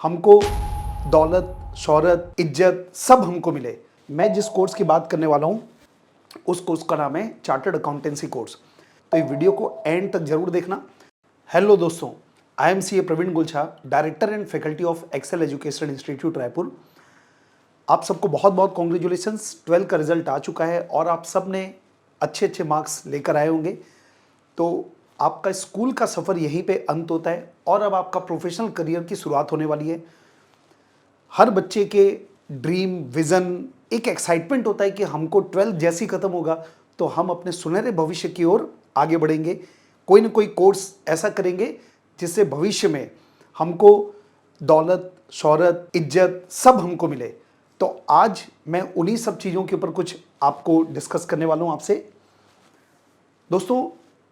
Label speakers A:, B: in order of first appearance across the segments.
A: हमको दौलत, शोहरत, इज्जत सब हमको मिले। मैं जिस कोर्स की बात करने वाला हूँ उस कोर्स का नाम है चार्टर्ड अकाउंटेंसी कोर्स। तो ये वीडियो को एंड तक जरूर देखना। हेलो दोस्तों, I am C A Praveen Gulchha, director and faculty of Excel education institute Raipur. आप सबको बहुत बहुत कॉन्ग्रेचुलेशंस। 12 का रिजल्ट आ चुका है और आप सब ने अच्छे अच्छे मार्क्स लेकर आए होंगे। तो आपका स्कूल का सफ़र यहीं पे अंत होता है और अब आपका प्रोफेशनल करियर की शुरुआत होने वाली है। हर बच्चे के ड्रीम, विज़न, एक एक्साइटमेंट होता है कि हमको 12th जैसी ख़त्म होगा तो हम अपने सुनहरे भविष्य की ओर आगे बढ़ेंगे। कोई ना कोई कोर्स ऐसा करेंगे जिससे भविष्य में हमको दौलत, शोहरत, इज्जत सब हमको मिले। तो आज मैं उन्हीं सब चीज़ों के ऊपर कुछ आपको डिस्कस करने वाला हूँ आपसे। दोस्तों,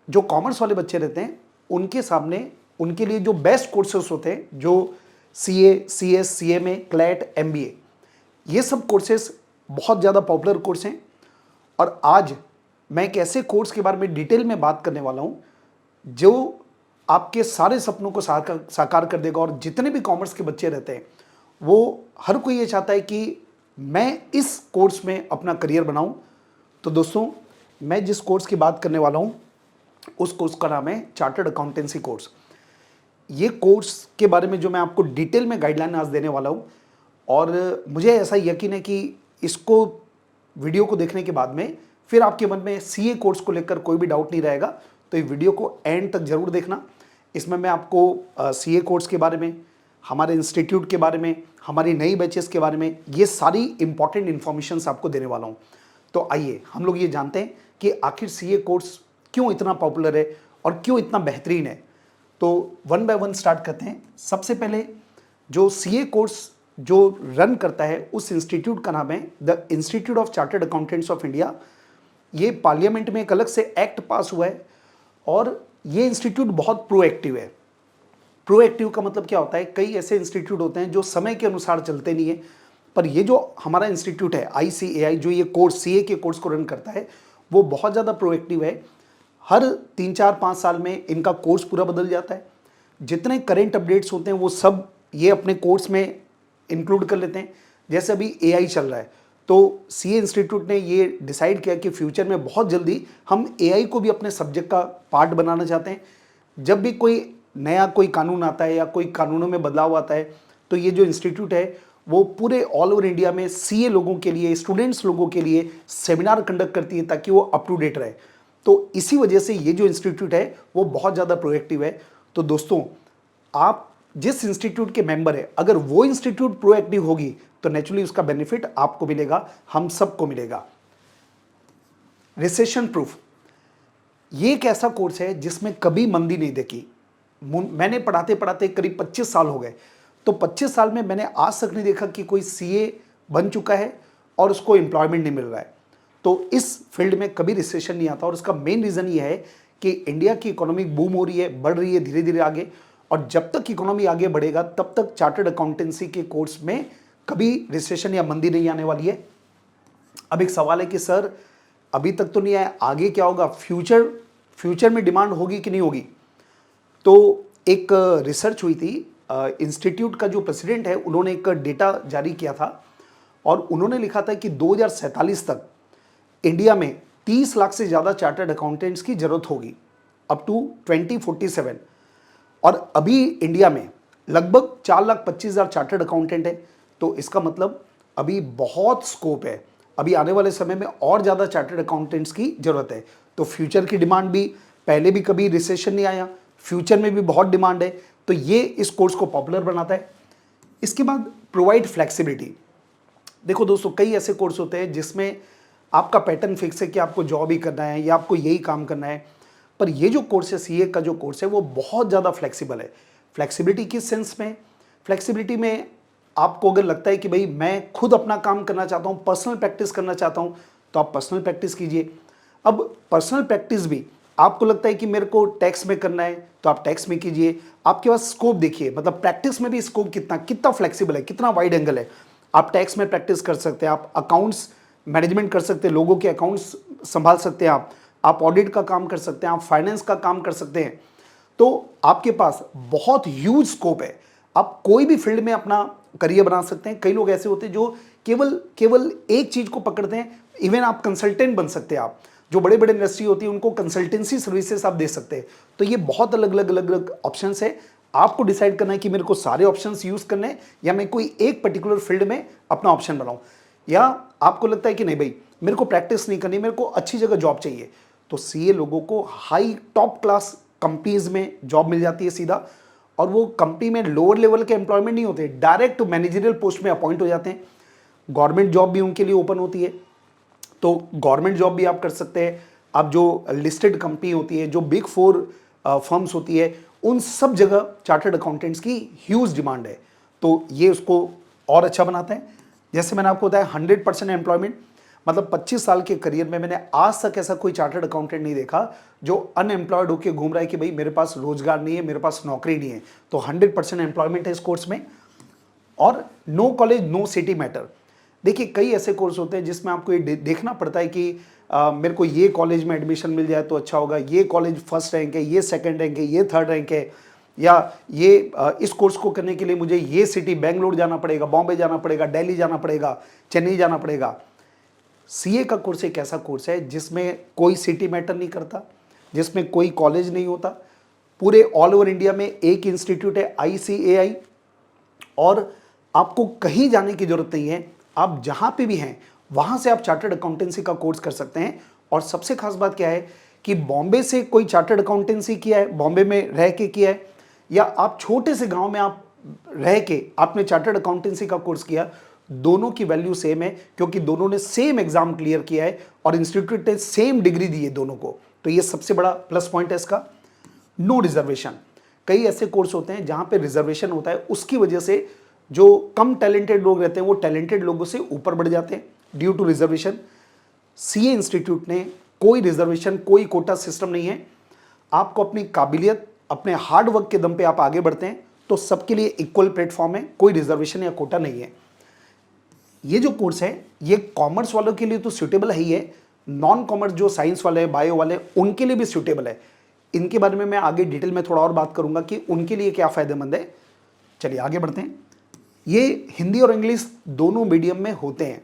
A: जो कॉमर्स वाले बच्चे रहते हैं उनके सामने उनके लिए जो बेस्ट कोर्सेस होते हैं, जो CA, CS, CMA, CLAT, MBA, ये सब कोर्सेस बहुत ज़्यादा पॉपुलर कोर्स हैं। और आज मैं एक ऐसे कोर्स के बारे में डिटेल में बात करने वाला हूँ जो आपके सारे सपनों को साकार कर देगा। और जितने भी कॉमर्स के बच्चे रहते हैं वो हर कोई ये चाहता है कि मैं इस कोर्स में अपना करियर बनाऊं। तो दोस्तों, मैं जिस कोर्स की बात करने वाला हूं उस कोर्स का नाम है चार्टर्ड अकाउंटेंसी कोर्स। ये कोर्स के बारे में जो मैं आपको डिटेल में गाइडलाइन आज देने वाला हूं, और मुझे ऐसा यकीन है कि इसको वीडियो को देखने के बाद में फिर आपके मन में CA कोर्स को लेकर कोई भी डाउट नहीं रहेगा। तो ये वीडियो को एंड तक जरूर देखना। इसमें मैं आपको CA कोर्स के बारे में, हमारे इंस्टीट्यूट के बारे में, हमारी नई बैचेस के बारे में, ये सारी इंपॉर्टेंट इन्फॉर्मेशन आपको देने वाला हूँ। तो आइए हम लोग ये जानते हैं कि आखिर CA कोर्स क्यों इतना पॉपुलर है और क्यों इतना बेहतरीन है। तो वन बाय वन स्टार्ट करते हैं। सबसे पहले जो CA कोर्स जो रन करता है उस इंस्टीट्यूट का नाम है the institute of chartered accountants of India. ये पार्लियामेंट में एक अलग से एक्ट पास हुआ है और ये इंस्टीट्यूट बहुत प्रोएक्टिव है। प्रोएक्टिव का मतलब क्या होता है? कई ऐसे इंस्टीट्यूट होते हैं जो समय के अनुसार चलते नहीं है, पर ये जो हमारा इंस्टीट्यूट है ICAI, जो ये कोर्स CA के कोर्स को रन करता है, वो बहुत ज़्यादा प्रोएक्टिव है। हर 3-4-5 साल में इनका कोर्स पूरा बदल जाता है। जितने करेंट अपडेट्स होते हैं वो सब ये अपने कोर्स में इंक्लूड कर लेते हैं। जैसे अभी AI चल रहा है तो CA इंस्टीट्यूट ने ये डिसाइड किया कि फ्यूचर में बहुत जल्दी हम AI को भी अपने सब्जेक्ट का पार्ट बनाना चाहते हैं। जब भी कोई नया कोई कानून आता है या कोई कानूनों में बदलाव आता है तो ये जो इंस्टीट्यूट है वो पूरे ऑल ओवर इंडिया में CA लोगों के लिए, स्टूडेंट्स लोगों के लिए सेमिनार कंडक्ट करती है ताकि वो अप टू डेट रहे। तो इसी वजह से ये जो इंस्टीट्यूट है वो बहुत ज़्यादा प्रोएक्टिव है। तो दोस्तों, आप जिस इंस्टीट्यूट के मेंबर है, अगर वो इंस्टीट्यूट प्रोएक्टिव होगी तो नेचुरली उसका बेनिफिट आपको मिलेगा, हम सबको मिलेगा। रिसेशन प्रूफ ये एक ऐसा कोर्स है जिसमें कभी मंदी नहीं देखी। मैंने पढ़ाते पढ़ाते करीब 25 साल हो गए, तो 25 साल में मैंने आज तक नहीं देखा कि कोई CA बन चुका है और उसको एम्प्लॉयमेंट नहीं मिल रहा है। तो इस फील्ड में कभी रिसेशन नहीं आता और उसका मेन रीज़न ये है कि इंडिया की इकोनॉमी बूम हो रही है, बढ़ रही है धीरे धीरे आगे। और जब तक इकोनॉमी आगे बढ़ेगा तब तक चार्टर्ड अकाउंटेंसी के कोर्स में कभी रिसेशन या मंदी नहीं आने वाली है। अब एक सवाल है कि सर अभी तक तो नहीं आया, आगे क्या होगा? फ्यूचर में डिमांड होगी कि नहीं होगी? तो एक रिसर्च हुई थी, इंस्टीट्यूट का जो प्रेसिडेंट है उन्होंने एक डेटा जारी किया था और उन्होंने लिखा था कि 2047 तक इंडिया में 30 लाख से ज़्यादा चार्टर्ड अकाउंटेंट्स की जरूरत होगी, अप टू 2047। और अभी इंडिया में लगभग 4,25,000 चार्टर्ड अकाउंटेंट है। तो इसका मतलब अभी बहुत स्कोप है, अभी आने वाले समय में और ज़्यादा चार्टर्ड अकाउंटेंट्स की ज़रूरत है। तो फ्यूचर की डिमांड भी, पहले भी कभी रिसेशन नहीं आया, फ्यूचर में भी बहुत डिमांड है, तो ये इस कोर्स को पॉपुलर बनाता है। इसके बाद प्रोवाइड फ्लेक्सिबिलिटी। देखो दोस्तों, कई ऐसे कोर्स होते हैं जिसमें आपका पैटर्न फिक्स है कि आपको जॉब ही करना है या आपको यही काम करना है, पर ये जो कोर्स है CA का जो कोर्स है वो बहुत ज़्यादा फ्लेक्सिबल है। फ्लेक्सिबिलिटी किस सेंस में? फ्लेक्सिबिलिटी में आपको अगर लगता है कि भाई मैं खुद अपना काम करना चाहता हूँ, पर्सनल प्रैक्टिस करना चाहता हूँ, तो आप पर्सनल प्रैक्टिस कीजिए। अब पर्सनल प्रैक्टिस भी आपको लगता है कि मेरे को टैक्स में करना है तो आप टैक्स में कीजिए। आपके पास स्कोप देखिए, मतलब प्रैक्टिस में भी स्कोप कितना फ्लेक्सिबल है, कितना वाइड एंगल है। आप टैक्स में प्रैक्टिस कर सकते हैं, आप अकाउंट्स मैनेजमेंट कर सकते हैं, लोगों के अकाउंट्स संभाल सकते हैं, आप ऑडिट का काम कर सकते हैं, आप फाइनेंस का काम कर सकते हैं। तो आपके पास बहुत ह्यूज स्कोप है। आप कोई भी फील्ड में अपना करियर बना सकते हैं। कई लोग ऐसे होते हैं जो केवल केवल एक चीज को पकड़ते हैं। इवन आप कंसल्टेंट बन सकते हैं। आप जो बड़े बड़े इंडस्ट्री होती है उनको कंसल्टेंसी सर्विसेज आप दे सकते हैं। तो ये बहुत अलग अलग अलग अलग ऑप्शंस है। आपको डिसाइड करना है कि मेरे को सारे ऑप्शंस यूज करने हैं या मैं कोई एक पर्टिकुलर फील्ड में अपना ऑप्शन बनाऊं, या आपको लगता है कि नहीं भाई मेरे को प्रैक्टिस नहीं करनी, मेरे को अच्छी जगह जॉब चाहिए। तो सीए लोगों को हाई टॉप क्लास कंपनीज में जॉब मिल जाती है सीधा, और वो कंपनी में लोअर लेवल के एम्प्लॉयमेंट नहीं होते, डायरेक्ट मैनेजरियल पोस्ट में अपॉइंट हो जाते हैं। गवर्नमेंट जॉब भी उनके लिए ओपन होती है, तो गवर्नमेंट जॉब भी आप कर सकते हैं। अब जो लिस्टेड कंपनी होती है, जो बिग 4 फर्म्स होती है, उन सब जगह चार्टर्ड अकाउंटेंट्स की ह्यूज डिमांड है। तो ये उसको और अच्छा बनाते हैं। जैसे मैंने आपको बताया 100% एम्प्लॉयमेंट, मतलब 25 साल के करियर में मैंने आज तक ऐसा कोई चार्टर्ड अकाउंटेंट नहीं देखा जो अनएम्प्लॉयड होकर घूम रहा है कि भाई मेरे पास रोजगार नहीं है, मेरे पास नौकरी नहीं है। तो 100% एम्प्लॉयमेंट है इस कोर्स में। और no college no city matter. देखिए कई ऐसे कोर्स होते हैं जिसमें आपको ये देखना पड़ता है कि मेरे को ये कॉलेज में एडमिशन मिल जाए तो अच्छा होगा, ये कॉलेज फर्स्ट रैंक है, ये सेकंड रैंक है, ये थर्ड रैंक है, या ये इस कोर्स को करने के लिए मुझे ये सिटी बेंगलोर जाना पड़ेगा, बॉम्बे जाना पड़ेगा, दिल्ली जाना पड़ेगा, चेन्नई जाना पड़ेगा। सीए का कोर्स एक ऐसा कोर्स है जिसमें कोई सिटी मैटर नहीं करता, जिसमें कोई कॉलेज नहीं होता। पूरे ऑल ओवर इंडिया में एक इंस्टीट्यूट है ICAI, और आपको कहीं जाने की जरूरत नहीं है। आप जहां पे भी हैं वहां से आप चार्टर्ड अकाउंटेंसी का कोर्स कर सकते हैं। और सबसे खास बात क्या है कि बॉम्बे से कोई चार्टर्ड अकाउंटेंसी किया है, बॉम्बे में रह के किया है, या आप छोटे से गांव में आप रह के आपने चार्टर्ड अकाउंटेंसी का कोर्स किया, दोनों की वैल्यू सेम है, क्योंकि दोनों ने सेम एग्जाम क्लियर किया है और इंस्टीट्यूट ने सेम डिग्री दी है दोनों को। तो ये सबसे बड़ा प्लस पॉइंट है इसका। No reservation. कई ऐसे कोर्स होते हैं जहां पे रिजर्वेशन होता है, उसकी वजह से जो कम टैलेंटेड लोग रहते हैं वो टैलेंटेड लोगों से ऊपर बढ़ जाते हैं due to reservation. CA institute ने कोई रिजर्वेशन, कोई कोटा सिस्टम नहीं है। आपको अपनी काबिलियत, अपने हार्ड वर्क के दम पे आप आगे बढ़ते हैं तो सबके लिए इक्वल प्लेटफॉर्म है, कोई रिजर्वेशन या कोटा नहीं है। ये जो कोर्स है ये कॉमर्स वालों के लिए तो सूटेबल है ही है, नॉन कॉमर्स जो साइंस वाले, बायो वाले, उनके लिए भी सूटेबल है। इनके बारे में मैं आगे डिटेल में थोड़ा और बात करूंगा कि उनके लिए क्या फायदेमंद है। चलिए आगे बढ़ते हैं। ये हिंदी और इंग्लिश दोनों मीडियम में होते हैं।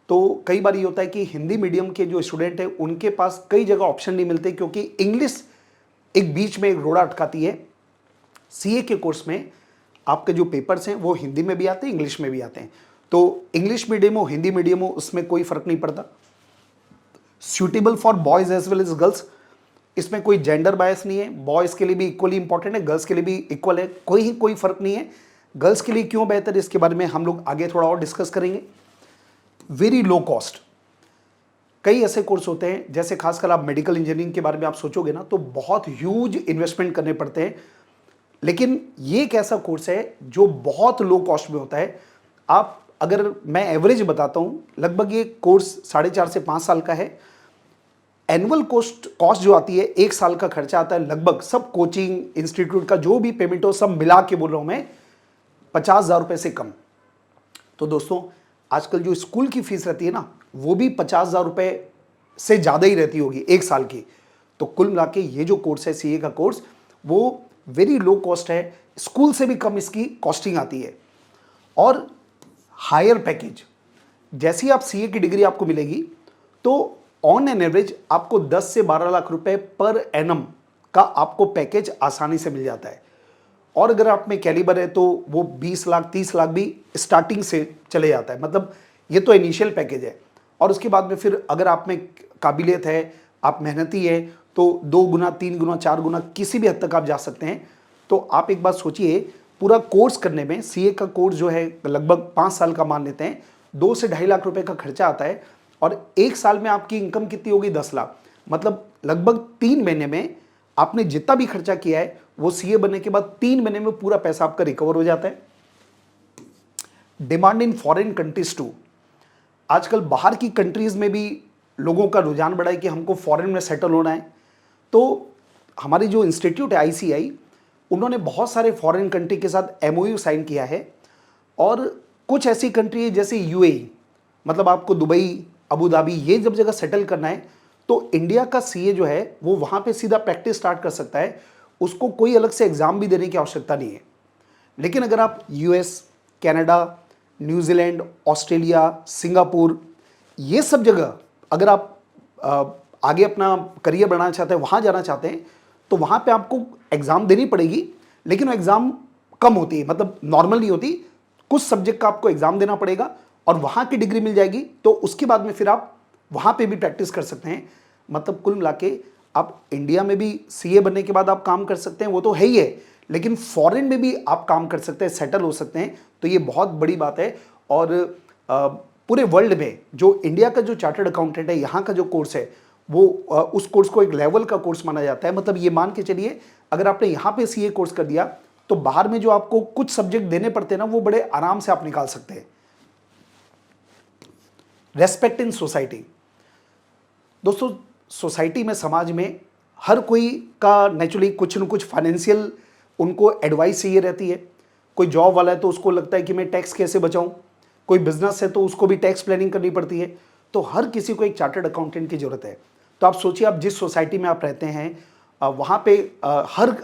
A: तो कई बार ये होता है कि हिंदी मीडियम के जो स्टूडेंट हैं उनके पास कई जगह ऑप्शन नहीं मिलते, क्योंकि इंग्लिश एक बीच में एक रोड़ा अटकाती है। सीए के कोर्स में आपके जो पेपर्स हैं वो हिंदी में भी आते हैं, इंग्लिश में भी आते हैं। तो इंग्लिश मीडियम हो, हिंदी मीडियम हो, उसमें कोई फर्क नहीं पड़ता। Suitable for boys as well as girls. इसमें कोई जेंडर बायस नहीं है, बॉयज के लिए भी इक्वली इंपॉर्टेंट है, गर्ल्स के लिए भी इक्वल है, कोई फर्क नहीं है। गर्ल्स के लिए क्यों बेहतर है इसके बारे में हम लोग आगे थोड़ा और डिस्कस करेंगे। Very low cost. कई ऐसे कोर्स होते हैं, जैसे खासकर आप मेडिकल इंजीनियरिंग के बारे में आप सोचोगे ना तो बहुत ह्यूज इन्वेस्टमेंट करने पड़ते हैं, लेकिन ये एक ऐसा कोर्स है जो बहुत लो कॉस्ट में होता है। आप अगर मैं एवरेज बताता हूं, लगभग ये कोर्स 4.5 से 5 साल का है। एनुअल कॉस्ट जो आती है, 1 साल का खर्चा आता है लगभग, सब कोचिंग इंस्टीट्यूट का जो भी पेमेंट हो सब मिला के बोल रहा हूं मैं, 50,000 रुपए से कम। तो दोस्तों आजकल जो स्कूल की फीस रहती है ना वो भी 50,000 रुपए से ज़्यादा ही रहती होगी 1 साल की। तो कुल मिला के ये जो कोर्स है सीए का कोर्स, वो वेरी लो कॉस्ट है, स्कूल से भी कम इसकी कॉस्टिंग आती है। और हायर पैकेज, जैसी आप सीए की डिग्री आपको मिलेगी तो ऑन एन एवरेज आपको 10 से 12 लाख रुपए पर एनम का आपको पैकेज आसानी से मिल जाता है। और अगर आप में कैलिबर है तो वो 20 लाख 30 लाख भी स्टार्टिंग से चले जाता है। मतलब ये तो इनिशियल पैकेज है, और उसके बाद में फिर अगर आप में काबिलियत है, आप मेहनती है, तो 2 गुना 3 गुना 4 गुना किसी भी हद तक आप जा सकते हैं। तो आप एक बात सोचिए, पूरा कोर्स करने में सीए का कोर्स जो है लगभग 5 साल का मान लेते हैं, 2 से 2.5 लाख रुपए का खर्चा आता है, और 1 साल में आपकी इनकम कितनी होगी? 10 लाख। मतलब लगभग 3 महीने में आपने जितना भी खर्चा किया है वो सीए बनने के बाद 3 महीने में पूरा पैसा आपका रिकवर हो जाता है। Demand in foreign countries too. आजकल बाहर की कंट्रीज में भी लोगों का रुझान बढ़ा है कि हमको फॉरेन में सेटल होना है। तो हमारी जो इंस्टीट्यूट है ICAI, उन्होंने बहुत सारे फॉरेन कंट्री के साथ MOU साइन किया है, और कुछ ऐसी कंट्री है जैसे UAE, मतलब आपको दुबई, अबू धाबी, ये जब जगह सेटल करना है तो इंडिया का सीए जो है वो वहां पे सीधा प्रैक्टिस स्टार्ट कर सकता है, उसको कोई अलग से एग्जाम भी देने की आवश्यकता नहीं है। लेकिन अगर आप US, Canada, New Zealand, Australia, Singapore, ये सब जगह अगर आप आगे अपना करियर बनाना चाहते हैं, वहाँ जाना चाहते हैं, तो वहाँ पे आपको एग्ज़ाम देनी पड़ेगी, लेकिन वो एग्ज़ाम कम होती है, मतलब नॉर्मल नहीं होती। कुछ सब्जेक्ट का आपको एग्ज़ाम देना पड़ेगा और वहाँ की डिग्री मिल जाएगी, तो उसके बाद में फिर आप वहाँ पे भी प्रैक्टिस कर सकते हैं। मतलब कुल मिला के आप इंडिया में भी सीए बनने के बाद आप काम कर सकते हैं, वो तो है ही है, लेकिन फॉरेन में भी आप काम कर सकते हैं, सेटल हो सकते हैं, तो ये बहुत बड़ी बात है। और पूरे वर्ल्ड में जो इंडिया का जो चार्टर्ड अकाउंटेंट है, यहाँ का जो कोर्स है, वो उस कोर्स को एक लेवल का कोर्स माना जाता है। मतलब ये मान के चलिए, अगर आपने यहाँ पे सीए कोर्स कर दिया, तो बाहर में जो आपको कुछ सब्जेक्ट देने पड़ते हैं ना, वो बड़े आराम से आप निकाल सकते हैं। Respect in society. दोस्तों, सोसाइटी में, समाज में हर कोई का नेचुरली कुछ न कुछ फाइनेंशियल उनको एडवाइस चाहिए रहती है। कोई जॉब वाला है तो उसको लगता है कि मैं टैक्स कैसे बचाऊं, कोई बिजनेस है तो उसको भी टैक्स प्लानिंग करनी पड़ती है। तो हर किसी को एक चार्टर्ड अकाउंटेंट की जरूरत है। तो आप सोचिए, आप जिस सोसाइटी में आप रहते हैं, वहाँ पे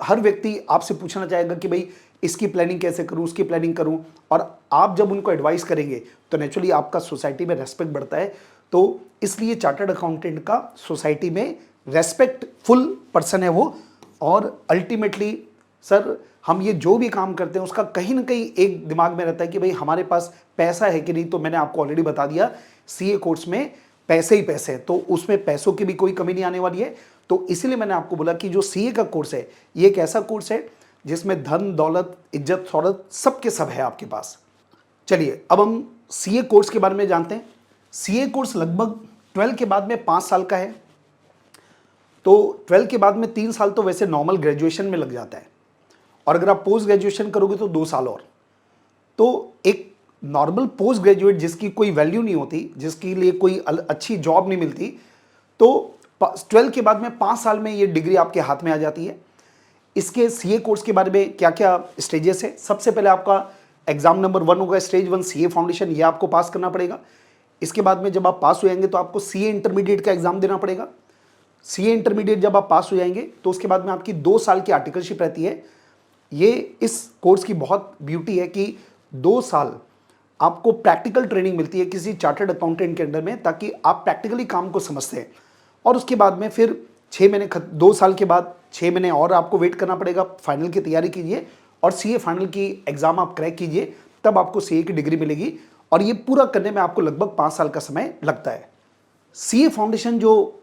A: हर व्यक्ति आपसे पूछना चाहेगा कि भाई इसकी प्लानिंग कैसे करूँ, उसकी प्लानिंग करूँ, और आप जब उनको एडवाइस करेंगे तो नेचुरली आपका सोसाइटी में रेस्पेक्ट बढ़ता है। तो इसलिए चार्टर्ड अकाउंटेंट का सोसाइटी में रेस्पेक्टफुल पर्सन है वो। और अल्टीमेटली सर, हम ये जो भी काम करते हैं उसका कहीं ना कहीं एक दिमाग में रहता है कि भाई हमारे पास पैसा है कि नहीं। तो मैंने आपको ऑलरेडी बता दिया, सीए कोर्स में पैसे ही पैसे हैं, तो उसमें पैसों की भी कोई कमी नहीं आने वाली है। तो इसीलिए मैंने आपको बोला कि जो सीए का कोर्स है, ये एक ऐसा कोर्स है जिसमें धन, दौलत, इज्जत, शौहरत सब के सब है आपके पास। चलिए अब हम सीए कोर्स के बारे में जानते हैं। सीए कोर्स लगभग 12 के बाद में 5 साल का है। तो 12 के बाद में 3 साल तो वैसे नॉर्मल ग्रेजुएशन में लग जाता है, और अगर आप पोस्ट ग्रेजुएशन करोगे तो 2 साल और। तो एक नॉर्मल पोस्ट ग्रेजुएट जिसकी कोई वैल्यू नहीं होती, जिसके लिए कोई अच्छी जॉब नहीं मिलती, तो 12 के बाद में 5 साल में ये डिग्री आपके हाथ में आ जाती है। इसके सीए कोर्स के बारे में क्या क्या स्टेजेस है। सबसे पहले आपका एग्जाम नंबर 1 होगा, स्टेज 1 सीए फाउंडेशन, ये आपको पास करना पड़ेगा। इसके बाद में जब आप पास हो जाएंगे तो आपको सीए इंटरमीडिएट का एग्जाम देना पड़ेगा। सीए इंटरमीडिएट जब आप पास हो जाएंगे तो उसके बाद में आपकी 2 साल की आर्टिकलशिप रहती है। ये इस कोर्स की बहुत ब्यूटी है कि 2 साल आपको प्रैक्टिकल ट्रेनिंग मिलती है किसी चार्टर्ड अकाउंटेंट के अंडर में, ताकि आप प्रैक्टिकली काम को समझते हैं। और उसके बाद में फिर 6 महीने 2 साल के बाद 6 महीने और आपको वेट करना पड़ेगा। फाइनल की तैयारी कीजिए और सीए फाइनल की एग्जाम आप क्रैक कीजिए, तब आपको सीए की डिग्री मिलेगी। और ये पूरा करने में आपको लगभग 5 साल का समय लगता है। सीए फाउंडेशन जो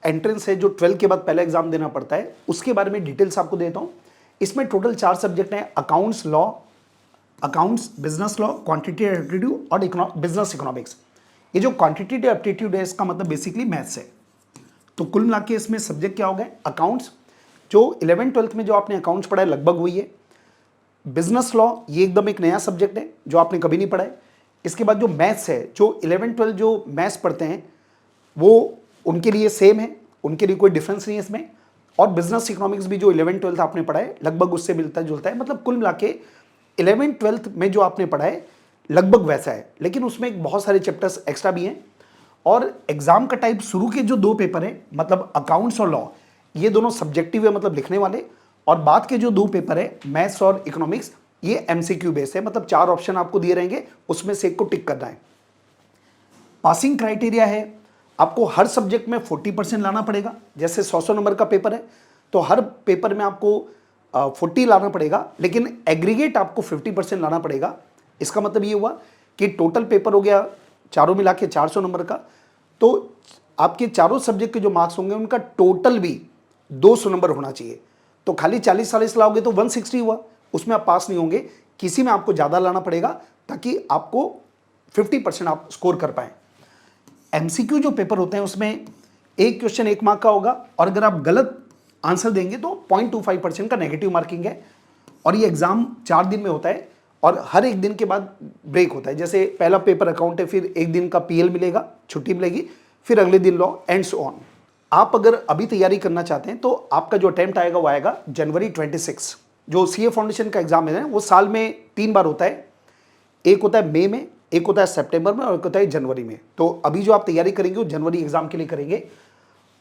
A: एंट्रेंस है, जो 12 के बाद पहला एग्जाम देना पड़ता है, उसके बारे में डिटेल्स आपको देता हूँ। इसमें टोटल 4 सब्जेक्ट हैं, accounts law, accounts, business law, quantitative aptitude और बिजनेस इकोनॉमिक्स। ये जो क्वांटिटेटिव एप्टीट्यूड है, इसका मतलब बेसिकली मैथ्स है। तो कुल मिला के इसमें सब्जेक्ट क्या हो गए, अकाउंट्स, जो 11th-12th में जो आपने अकाउंट्स पढ़ा है लगभग वही है। बिजनेस लॉ, ये एकदम एक नया सब्जेक्ट है जो आपने कभी नहीं पढ़ा है। इसके बाद जो मैथ्स है, जो 11th-12th जो मैथ्स पढ़ते हैं वो उनके लिए सेम है, उनके लिए कोई डिफरेंस नहीं है इसमें। और बिजनेस इकोनॉमिक्स भी जो 11th-12th आपने पढ़ा है लगभग उससे मिलता जुलता है। मतलब कुल मिला के 11th-12th में जो आपने पढ़ा है लगभग वैसा है, लेकिन उसमें एक बहुत सारे चैप्टर्स एक्स्ट्रा भी हैं। और एग्जाम का टाइप, शुरू के जो 2 पेपर हैं, मतलब अकाउंट्स और लॉ, ये दोनों सब्जेक्टिव है, मतलब लिखने वाले। और बाद के जो 2 पेपर है, मैथ्स और इकोनॉमिक्स, ये एमसीक्यू बेस है, मतलब 4 ऑप्शन आपको दिए रहेंगे, उसमें से एक को टिक करना है। पासिंग क्राइटेरिया है, आपको हर सब्जेक्ट में 40% लाना पड़ेगा। जैसे 100 नंबर का पेपर है तो हर पेपर में आपको 40 लाना पड़ेगा, लेकिन एग्रीगेट आपको 50% लाना पड़ेगा। इसका मतलब ये हुआ कि टोटल पेपर हो गया चारों मिला के 400 नंबर का, तो आपके चारों सब्जेक्ट के जो मार्क्स होंगे उनका टोटल भी 200 नंबर होना चाहिए। तो खाली 40-40 लाओगे तो 160 हुआ, उसमें आप पास नहीं होंगे। किसी में आपको ज़्यादा लाना पड़ेगा ताकि आपको 50% आप स्कोर कर पाएँ। एमसीक्यू जो पेपर होते हैं उसमें एक क्वेश्चन 1 मार्क का होगा, और अगर आप गलत आंसर देंगे तो 0.25% का नेगेटिव मार्किंग है। और ये एग्जाम 4 दिन में होता है और हर एक दिन के बाद ब्रेक होता है। जैसे पहला पेपर अकाउंट है, फिर एक दिन का पीएल मिलेगा, छुट्टी मिलेगी, फिर अगले दिन लॉ, एंड सो ऑन। आप अगर अभी तैयारी करना चाहते हैं तो आपका जो अटेम्प्ट आएगा वो आएगा जनवरी 26। जो सीए फाउंडेशन का एग्जाम है वो साल में 3 बार होता है। एक होता है मई में, एक होता है सितंबर में, और एक होता है जनवरी में। तो अभी जो आप तैयारी करेंगे वो जनवरी एग्जाम के लिए करेंगे।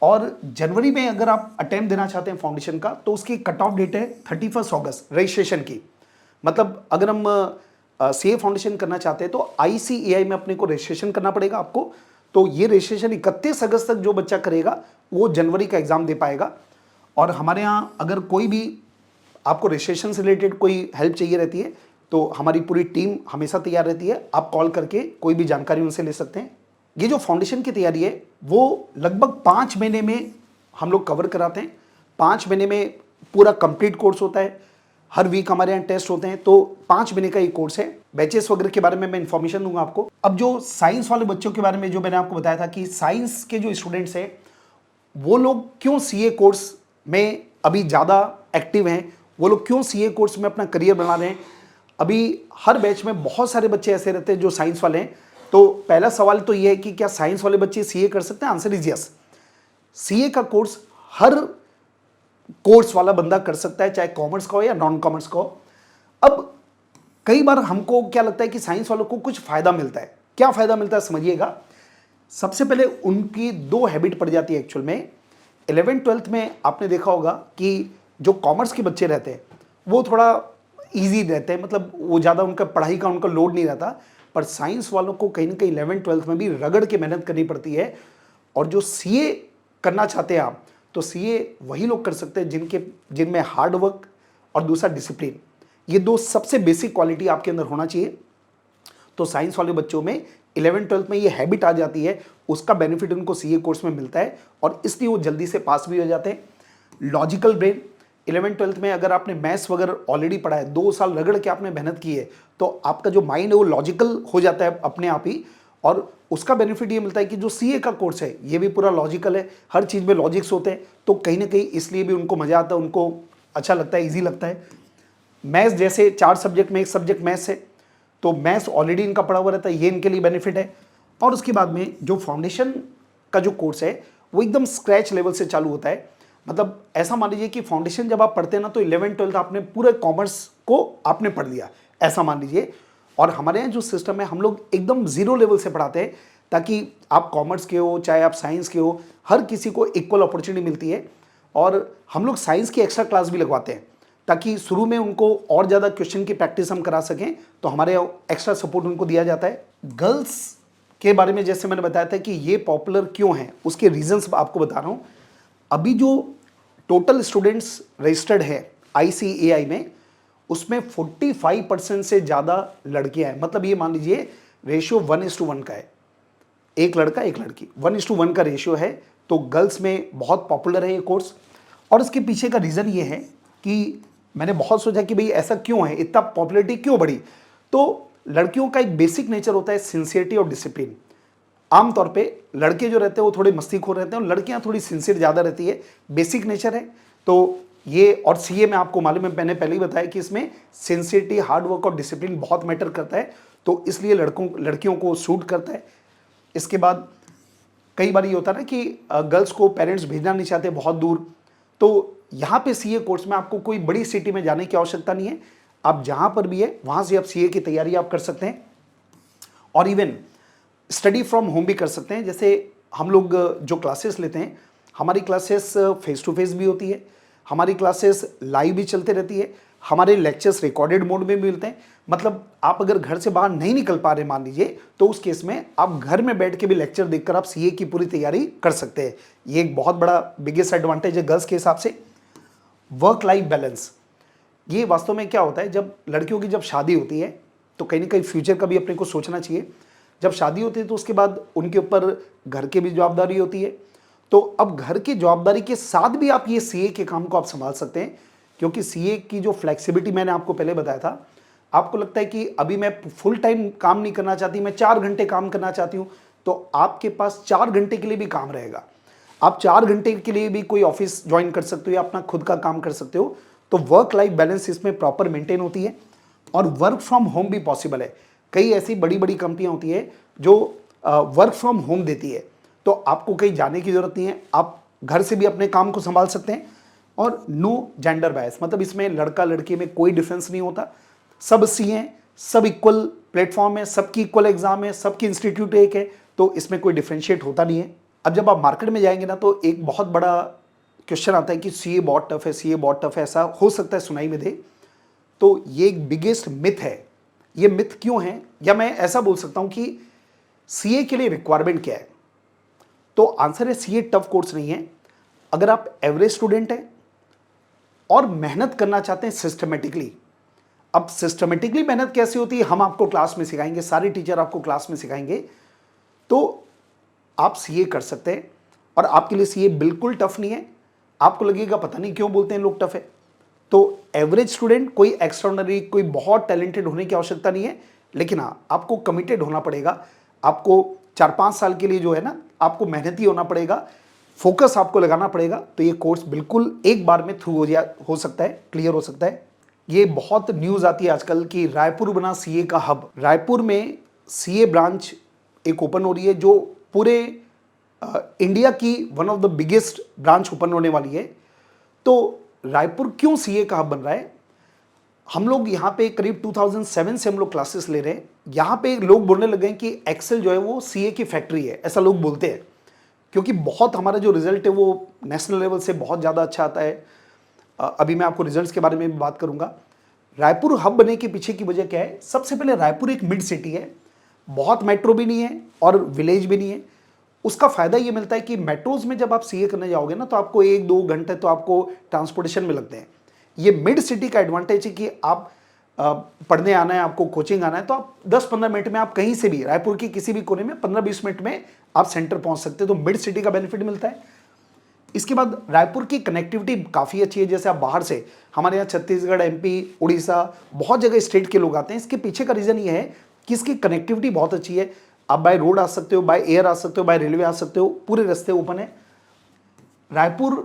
A: और जनवरी में अगर आप अटेम्प्ट देना चाहते हैं फाउंडेशन का, तो उसकी कट ऑफ डेट है 31 अगस्त रजिस्ट्रेशन की। मतलब अगर हम सीए फाउंडेशन करना चाहते हैं तो आईसीएआई में अपने को रजिस्ट्रेशन करना पड़ेगा आपको। तो ये रजिस्ट्रेशन 31 अगस्त तक जो बच्चा करेगा वो जनवरी का एग्जाम दे पाएगा। और हमारे यहाँ अगर कोई भी आपको रजिस्ट्रेशन से रिलेटेड कोई हेल्प चाहिए रहती है तो हमारी पूरी टीम हमेशा तैयार रहती है, आप कॉल करके कोई भी जानकारी उनसे ले सकते हैं। ये जो फाउंडेशन की तैयारी है वो लगभग 5 महीने में हम लोग कवर कराते हैं। 5 महीने में पूरा कंप्लीट कोर्स होता है, हर वीक हमारे यहाँ टेस्ट होते हैं, तो 5 महीने का ये कोर्स है। बैचेस वगैरह के बारे में मैं इन्फॉर्मेशन दूंगा आपको। अब जो साइंस वाले बच्चों के बारे में जो मैंने आपको बताया था कि साइंस के जो स्टूडेंट्स हैं वो लोग क्यों सीए कोर्स में अभी ज़्यादा एक्टिव हैं, वो लोग क्यों सीए कोर्स में अपना करियर बना रहे हैं। अभी हर बैच में बहुत सारे बच्चे ऐसे रहते हैं जो साइंस वाले हैं। तो पहला सवाल तो ये है कि क्या साइंस वाले बच्चे सीए कर सकते हैं? Answer is yes. सीए का कोर्स हर कोर्स वाला बंदा कर सकता है, चाहे कॉमर्स का हो या नॉन कॉमर्स का हो। अब कई बार हमको क्या लगता है कि साइंस वालों को कुछ फायदा मिलता है। क्या फायदा मिलता है समझिएगा। सबसे पहले उनकी 2 हैबिट पड़ जाती है एक्चुअल में। 11th-12th में आपने देखा होगा कि जो कॉमर्स के बच्चे रहते हैं वो थोड़ा इजी रहते हैं, मतलब वो ज़्यादा उनका पढ़ाई का उनका लोड नहीं रहता। पर साइंस वालों को कहीं ना कहीं 11th-12th में भी रगड़ के मेहनत करनी पड़ती है। और जो सीए करना चाहते हैं आप, तो सीए वही लोग कर सकते हैं जिनमें हार्ड वर्क और दूसरा डिसिप्लिन, ये 2 सबसे बेसिक क्वालिटी आपके अंदर होना चाहिए। तो साइंस वाले बच्चों में 11th-12th में ये हैबिट आ जाती है, उसका बेनिफिट उनको सीए कोर्स में मिलता है और इसलिए वो जल्दी से पास भी हो जाते हैं। लॉजिकल ब्रेन, 11th-12th में अगर आपने मैथ्स वगैरह ऑलरेडी पढ़ा है, 2 साल रगड़ के आपने मेहनत की है, तो आपका जो माइंड है वो लॉजिकल हो जाता है अपने आप ही। और उसका बेनिफिट ये मिलता है कि जो सीए का कोर्स है ये भी पूरा लॉजिकल है, हर चीज़ में लॉजिक्स होते हैं, तो कहीं ना कहीं इसलिए भी उनको मज़ा आता है, उनको अच्छा लगता है, ईजी लगता है। मैथ्स जैसे 4 सब्जेक्ट में 1 सब्जेक्ट मैथ्स है, तो मैथ्स ऑलरेडी इनका पढ़ा हुआ रहता है, ये इनके लिए बेनिफिट है। और उसके बाद में जो फाउंडेशन का जो कोर्स है वो एकदम स्क्रैच लेवल से चालू होता है। मतलब ऐसा मान लीजिए कि फाउंडेशन जब आप पढ़ते हैं ना, तो 11th-12th आपने पूरे कॉमर्स को आपने पढ़ लिया, ऐसा मान लीजिए। और हमारे यहाँ जो सिस्टम है हम लोग एकदम जीरो लेवल से पढ़ाते हैं, ताकि आप कॉमर्स के हो चाहे आप साइंस के हो, हर किसी को इक्वल अपॉर्चुनिटी मिलती है। और हम लोग साइंस की एक्स्ट्रा क्लास भी लगवाते हैं, ताकि शुरू में उनको और ज़्यादा क्वेश्चन की प्रैक्टिस हम करा सकें, तो हमारे एक्स्ट्रा सपोर्ट उनको दिया जाता है। गर्ल्स के बारे में जैसे मैंने बताया था कि ये पॉपुलर क्यों है, उसके रीजंस आपको बता रहा हूँ। अभी जो टोटल स्टूडेंट्स रजिस्टर्ड है आईसीएआई में, उसमें 45% से ज़्यादा लड़कियां हैं। मतलब ये मान लीजिए रेशियो 1:1 का है, एक लड़का एक लड़की, 1:1 का रेशियो है। तो गर्ल्स में बहुत पॉपुलर है ये कोर्स। और इसके पीछे का रीज़न ये है कि मैंने बहुत सोचा कि भाई ऐसा क्यों है, इतना पॉपुलरिटी क्यों बढ़ी। तो लड़कियों का एक बेसिक नेचर होता है सिंसियरिटी और डिसिप्लिन। आमतौर पे लड़के जो रहते हैं वो थोड़े मस्तीखोर रहते हैं और लड़कियां थोड़ी सिंसियर ज़्यादा रहती है, बेसिक नेचर है। तो ये और सीए में आपको मालूम है, मैंने पहले ही बताया कि इसमें सिंसियरिटी, हार्डवर्क और डिसिप्लिन बहुत मैटर करता है, तो इसलिए लड़कियों को सूट करता है। इसके बाद कई बार ये होता है ना कि गर्ल्स को पेरेंट्स भेजना नहीं चाहते बहुत दूर, तो यहाँ पे सीए कोर्स में आपको कोई बड़ी सिटी में जाने की आवश्यकता नहीं है। आप जहाँ पर भी है वहाँ से आप सीए की तैयारी आप कर सकते हैं और इवन स्टडी फ्रॉम होम भी कर सकते हैं। जैसे हम लोग जो क्लासेस लेते हैं, हमारी क्लासेस फेस टू फेस भी होती है, हमारी क्लासेस लाइव भी चलते रहती है, हमारे लेक्चर्स रिकॉर्डेड मोड में भी मिलते हैं। मतलब आप अगर घर से बाहर नहीं निकल पा रहे मान लीजिए, तो उस केस में आप घर में बैठ के भी लेक्चर देखकर आप सीए की पूरी तैयारी कर सकते हैं। ये एक बहुत बड़ा बिगेस्ट एडवांटेज है गर्ल्स के हिसाब से। वर्क लाइफ बैलेंस, ये वास्तव में क्या होता है, जब लड़कियों की जब शादी होती है तो कहीं ना कहीं फ्यूचर का भी अपने को सोचना चाहिए। जब शादी होती है तो उसके बाद उनके ऊपर घर की भी जवाबदारी होती है। तो अब घर की जवाबदारी के साथ भी आप ये सीए के काम को आप संभाल सकते हैं, क्योंकि सीए की जो फ्लेक्सिबिलिटी मैंने आपको पहले बताया था, आपको लगता है कि अभी मैं फुल टाइम काम नहीं करना चाहती, मैं 4 घंटे काम करना चाहती हूँ, तो आपके पास 4 घंटे के लिए भी काम रहेगा। आप 4 घंटे के लिए भी कोई ऑफिस ज्वाइन कर सकते हो या अपना खुद का काम कर सकते हो। तो वर्क लाइफ बैलेंस इसमें प्रॉपर मेंटेन होती है और वर्क फ्रॉम होम भी पॉसिबल है। कई ऐसी बड़ी बड़ी कंपनियां होती है जो वर्क फ्रॉम होम देती है, तो आपको कहीं जाने की जरूरत नहीं है, आप घर से भी अपने काम को संभाल सकते हैं। और नो जेंडर बायस, मतलब इसमें लड़का लड़की में कोई डिफरेंस नहीं होता, सब सी हैं, सब इक्वल प्लेटफॉर्म है, सबकी इक्वल एग्जाम है, सबकी इंस्टीट्यूट एक है, तो इसमें कोई डिफ्रेंशिएट होता नहीं है। अब जब आप मार्केट में जाएंगे ना, तो एक बहुत बड़ा क्वेश्चन आता है कि सीए बहुत टफ है, सीए बहुत टफ है, ऐसा हो सकता है सुनाई में दे। तो ये एक बिगेस्ट मिथ है। ये मिथ क्यों है, या मैं ऐसा बोल सकता हूं कि सीए के लिए रिक्वायरमेंट क्या है? तो आंसर है सीए टफ कोर्स नहीं है। अगर आप एवरेज स्टूडेंट हैं और मेहनत करना चाहते हैं सिस्टमेटिकली, अब सिस्टमेटिकली मेहनत कैसी होती है हम आपको क्लास में सिखाएंगे, सारे टीचर आपको क्लास में सिखाएंगे, तो आप सीए कर सकते हैं। और आपके लिए सीए बिल्कुल टफ नहीं है। आपको लगेगा पता नहीं क्यों बोलते हैं लोग टफ है, तो एवरेज स्टूडेंट, कोई एक्स्ट्राऑर्डिनरी, कोई बहुत टैलेंटेड होने की आवश्यकता नहीं है, लेकिन हाँ आपको कमिटेड होना पड़ेगा। आपको 4-5 साल के लिए जो है ना, आपको मेहनती होना पड़ेगा, फोकस आपको लगाना पड़ेगा। तो ये कोर्स बिल्कुल एक बार में थ्रू हो सकता है, क्लियर हो सकता है। ये बहुत न्यूज़ आती है आजकल कि रायपुर बना सीए का हब। रायपुर में सीए ब्रांच एक ओपन हो रही है जो पूरे इंडिया की one of the biggest branch open होने वाली है। तो रायपुर क्यों सीए का हब बन रहा है? हम लोग यहाँ पे करीब 2007 से हम लोग क्लासेस ले रहे हैं। यहाँ पे लोग बोलने लगे हैं कि एक्सेल जो है वो सीए की फैक्ट्री है, ऐसा लोग बोलते हैं, क्योंकि बहुत हमारा जो रिजल्ट है वो नेशनल लेवल से बहुत ज़्यादा अच्छा आता है। अभी मैं आपको रिजल्ट्स के बारे में भी बात करूँगा। रायपुर हब बनने के पीछे की वजह क्या है? सबसे पहले रायपुर एक मिड सिटी है, बहुत मेट्रो भी नहीं है और विलेज भी नहीं है। उसका फ़ायदा ये मिलता है कि मेट्रोज में जब आप सीए करने जाओगे ना, तो आपको 1-2 घंटे तो आपको ट्रांसपोर्टेशन में लगते हैं। ये मिड सिटी का एडवांटेज है कि आप पढ़ने आना है, आपको कोचिंग आना है, तो आप 10-15 मिनट में आप कहीं से भी, रायपुर की किसी भी कोने में 15-20 मिनट में आप सेंटर पहुंच सकते हैं। तो मिड सिटी का बेनिफिट मिलता है। इसके बाद रायपुर की कनेक्टिविटी काफ़ी अच्छी है। जैसे आप बाहर से, हमारे यहाँ छत्तीसगढ़, एमपी, उड़ीसा, बहुत जगह स्टेट के लोग आते हैं। इसके पीछे का रीज़न ये है कि इसकी कनेक्टिविटी बहुत अच्छी है। आप बाय रोड आ सकते हो, बाय एयर आ सकते हो, बाय रेलवे आ सकते हो, पूरे रास्ते ओपन है। रायपुर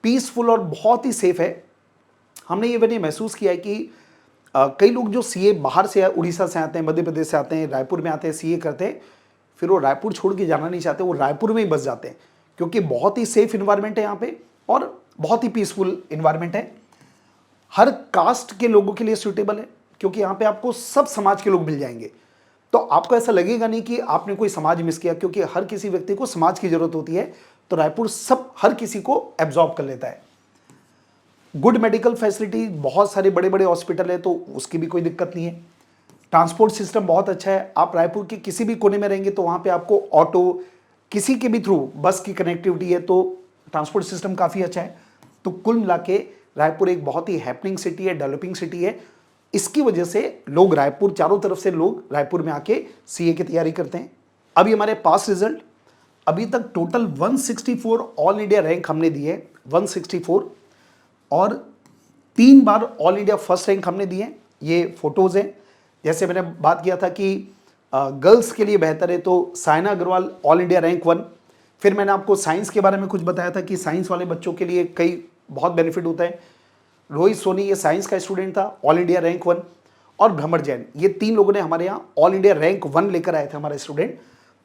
A: पीसफुल और बहुत ही सेफ है। हमने ये महसूस किया है कि कई लोग जो सीए बाहर से, उड़ीसा से आते हैं, मध्य प्रदेश से आते हैं, रायपुर में आते हैं, सीए करते हैं, फिर वो रायपुर छोड़ के जाना नहीं चाहते, वो रायपुर में ही बस जाते हैं, क्योंकि बहुत ही सेफ इन्वायरमेंट है यहाँ पे और बहुत ही पीसफुल इन्वायरमेंट है। हर कास्ट के लोगों के लिए सूटेबल है, क्योंकि यहाँ पे आपको सब समाज के लोग मिल जाएंगे। तो आपको ऐसा लगेगा नहीं कि आपने कोई समाज मिस किया, क्योंकि हर किसी व्यक्ति को समाज की जरूरत होती है। तो रायपुर सब हर किसी को एब्जॉर्ब कर लेता है। गुड मेडिकल फैसिलिटी, बहुत सारे बड़े बड़े हॉस्पिटल है, तो उसकी भी कोई दिक्कत नहीं है। ट्रांसपोर्ट सिस्टम बहुत अच्छा है। आप रायपुर के किसी भी कोने में रहेंगे तो वहाँ पे आपको ऑटो, किसी के भी थ्रू बस की कनेक्टिविटी है, तो ट्रांसपोर्ट सिस्टम काफ़ी अच्छा है। तो कुल मिला के रायपुर एक बहुत ही हैपनिंग सिटी है, डेवलपिंग सिटी है। इसकी वजह से लोग रायपुर, चारों तरफ से लोग रायपुर में आके सीए की तैयारी करते हैं। अभी हमारे पास रिजल्ट, अभी तक टोटल 164 ऑल इंडिया रैंक हमने दिए, 164, और 3 बार ऑल इंडिया फर्स्ट रैंक हमने दिए। ये फोटोज़ हैं। जैसे मैंने बात किया था कि गर्ल्स के लिए बेहतर है, तो Saina Agarwal all India rank 1। फिर मैंने आपको साइंस के बारे में कुछ बताया था कि साइंस वाले बच्चों के लिए कई बहुत बेनिफिट होता है। रोहित सोनी, ये साइंस का स्टूडेंट था, ऑल इंडिया रैंक 1। और भ्रमर जैन, ये 3 लोगों ने हमारे यहाँ ऑल इंडिया रैंक 1 लेकर आए थे हमारे स्टूडेंट।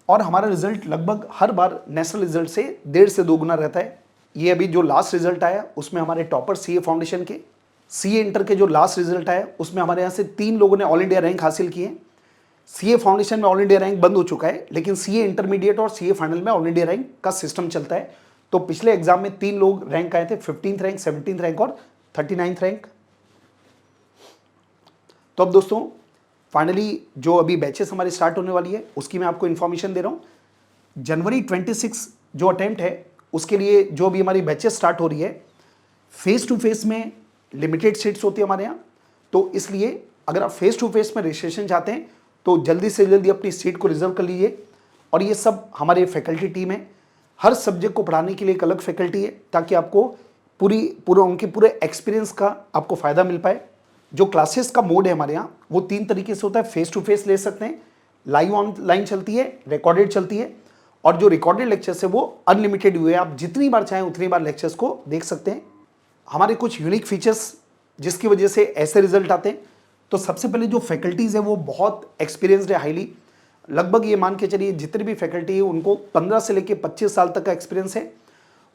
A: और हमारा रिजल्ट लगभग हर बार नेशनल रिजल्ट से 1.5 से 2 गुना रहता है। ये अभी जो लास्ट रिजल्ट आया उसमें हमारे टॉपर सीए फाउंडेशन के, सीए इंटर के जो लास्ट रिजल्ट आया उसमें हमारे यहाँ से 3 लोगों ने ऑल इंडिया रैंक हासिल किए। सीए फाउंडेशन में ऑल इंडिया रैंक बंद हो चुका है, लेकिन सीए इंटरमीडिएट और सीए फाइनल में ऑल इंडिया रैंक का सिस्टम चलता है। तो पिछले एग्जाम में 3 लोग रैंक आए थे, 15th रैंक, 17th रैंक और 39th रैंक। तो अब दोस्तों फाइनली जो अभी बैचेस हमारी स्टार्ट होने वाली है उसकी मैं आपको इन्फॉर्मेशन दे रहा हूँ। जनवरी 26 जो अटेम्प्ट है उसके लिए जो अभी हमारी बैचेस स्टार्ट हो रही है, फेस टू फेस में लिमिटेड सीट्स होती है हमारे यहाँ। तो इसलिए अगर आप फेस टू फेस में रजिस्ट्रेशन चाहते हैं तो जल्दी से जल्दी अपनी सीट को रिजर्व कर लीजिए। और ये सब हमारे फैकल्टी टीम है, हर सब्जेक्ट को पढ़ाने के लिए एक अलग फैकल्टी है, ताकि आपको उनके पूरे एक्सपीरियंस का आपको फ़ायदा मिल पाए। जो क्लासेस का मोड है हमारे यहाँ वो 3 तरीके से होता है। फेस टू फेस ले सकते हैं, लाइव ऑनलाइन चलती है, रिकॉर्डेड चलती है, और जो रिकॉर्डेड लेक्चर्स है वो अनलिमिटेड हुए, आप जितनी बार चाहें उतनी बार लेक्चर्स को देख सकते हैं। हमारे कुछ यूनिक फीचर्स जिसकी वजह से ऐसे रिजल्ट आते हैं। तो सबसे पहले जो फैकल्टीज़ है वो बहुत एक्सपीरियंसड है, हाईली। लगभग ये मान के चलिए जितनी भी फैकल्टी है उनको 15 से लेकर 25 साल तक का एक्सपीरियंस है।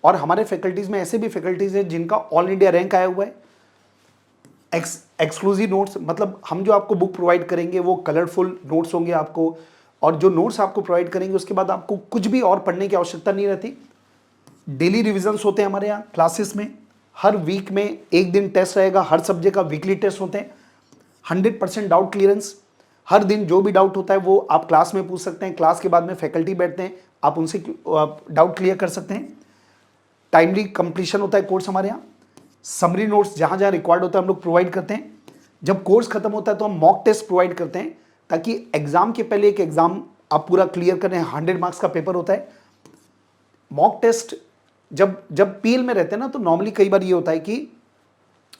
A: और हमारे फैकल्टीज़ में ऐसे भी फैकल्टीज़ हैं जिनका ऑल इंडिया रैंक आया हुआ है। एक्सक्लूसिव नोट्स, मतलब हम जो आपको बुक प्रोवाइड करेंगे वो कलरफुल नोट्स होंगे आपको, और जो नोट्स आपको प्रोवाइड करेंगे उसके बाद आपको कुछ भी और पढ़ने की आवश्यकता नहीं रहती। डेली रिविजन्स होते हैं हमारे यहाँ क्लासेस में। हर वीक में 1 दिन टेस्ट रहेगा, हर सब्जेक्ट का वीकली टेस्ट होते हैं। 100% डाउट क्लियरेंस। हर दिन जो भी डाउट होता है वो आप क्लास में पूछ सकते हैं, क्लास के बाद में फैकल्टी बैठते हैं, आप उनसे डाउट क्लियर कर सकते हैं। टाइमली कंप्लीशन होता है कोर्स हमारे यहाँ। समरी नोट्स जहाँ जहाँ रिक्वायर्ड होता है हम लोग प्रोवाइड करते हैं। जब कोर्स खत्म होता है तो हम मॉक टेस्ट प्रोवाइड करते हैं, ताकि एग्जाम के पहले एक एग्जाम आप पूरा क्लियर करें। 100 मार्क्स का पेपर होता है। मॉक टेस्ट जब जब पीएल में रहते हैं ना, तो नॉर्मली कई बार ये होता है कि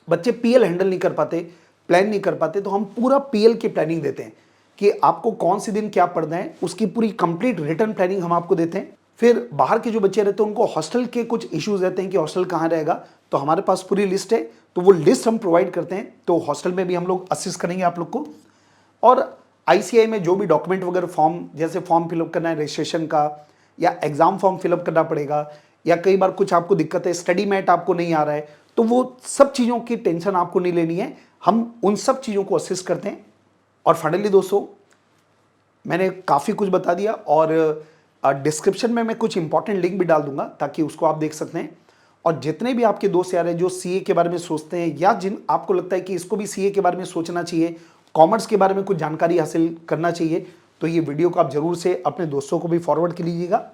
A: बच्चे पीएल हैंडल नहीं कर पाते, प्लान नहीं कर पाते, तो हम पूरा पीएल की प्लानिंग देते हैं कि आपको कौन से दिन क्या पढ़ना है, उसकी पूरी कंप्लीट रिटर्न प्लानिंग हम आपको देते हैं। फिर बाहर के जो बच्चे रहते हैं उनको हॉस्टल के कुछ इश्यूज रहते हैं कि हॉस्टल कहाँ रहेगा, तो हमारे पास पूरी लिस्ट है, तो वो लिस्ट हम प्रोवाइड करते हैं। तो हॉस्टल में भी हम लोग असिस्ट करेंगे आप लोग को। और आईसीआई में जो भी डॉक्यूमेंट वगैरह फॉर्म, जैसे फॉर्म फिलअप करना है रजिस्ट्रेशन का, या एग्जाम फॉर्म फिलअप करना पड़ेगा, या कई बार कुछ आपको दिक्कत है, स्टडी मैट आपको नहीं आ रहा है, तो वो सब चीज़ों की टेंशन आपको नहीं लेनी है, हम उन सब चीज़ों को असिस्ट करते हैं। और फाइनली दोस्तों, मैंने काफ़ी कुछ बता दिया, और डिस्क्रिप्शन में मैं कुछ इंपॉर्टेंट लिंक भी डाल दूंगा ताकि उसको आप देख सकते हैं। और जितने भी आपके दोस्त यार हैं जो सीए के बारे में सोचते हैं, या जिन आपको लगता है कि इसको भी सीए के बारे में सोचना चाहिए, कॉमर्स के बारे में कुछ जानकारी हासिल करना चाहिए, तो ये वीडियो को आप जरूर से अपने दोस्तों को भी फॉरवर्ड कर लीजिएगा।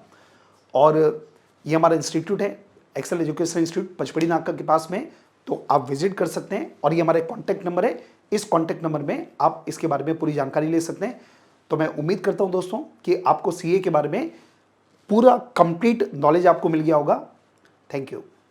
A: और ये हमारा इंस्टीट्यूट है, एक्सेल एजुकेशन इंस्टीट्यूट, पचपड़ी नाका के पास में, तो आप विजिट कर सकते हैं। और ये हमारे कॉन्टैक्ट नंबर है, इस कॉन्टैक्ट नंबर में आप इसके बारे में पूरी जानकारी ले सकते हैं। तो मैं उम्मीद करता हूं दोस्तों कि आपको सीए के बारे में पूरा कंप्लीट नॉलेज आपको मिल गया होगा। Thank you.